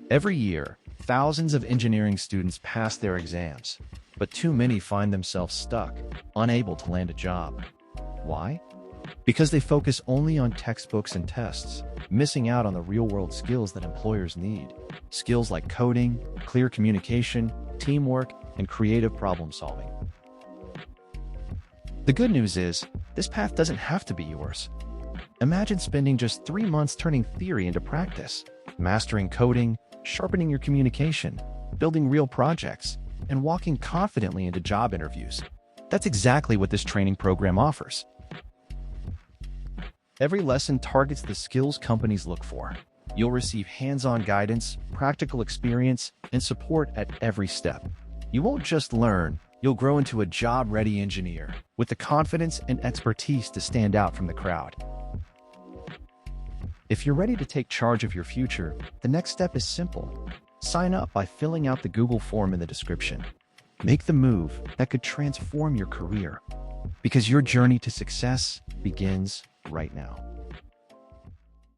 Every year, thousands of engineering students pass their exams, but too many find themselves stuck, unable to land a job. Why? Because they focus only on textbooks and tests, missing out on the real-world skills that employers need. Skills like coding, clear communication, teamwork, and creative problem-solving. The good news is, this path doesn't have to be yours. Imagine spending just 3 months turning theory into practice, mastering coding, sharpening your communication, building real projects, and walking confidently into job interviews. That's exactly what this training program offers. Every lesson targets the skills companies look for. You'll receive hands-on guidance, practical experience, and support at every step. You won't just learn, you'll grow into a job-ready engineer with the confidence and expertise to stand out from the crowd. If you're ready to take charge of your future, the next step is simple. Sign up by filling out the Google form in the description. Make the move that could transform your career, because your journey to success begins right now.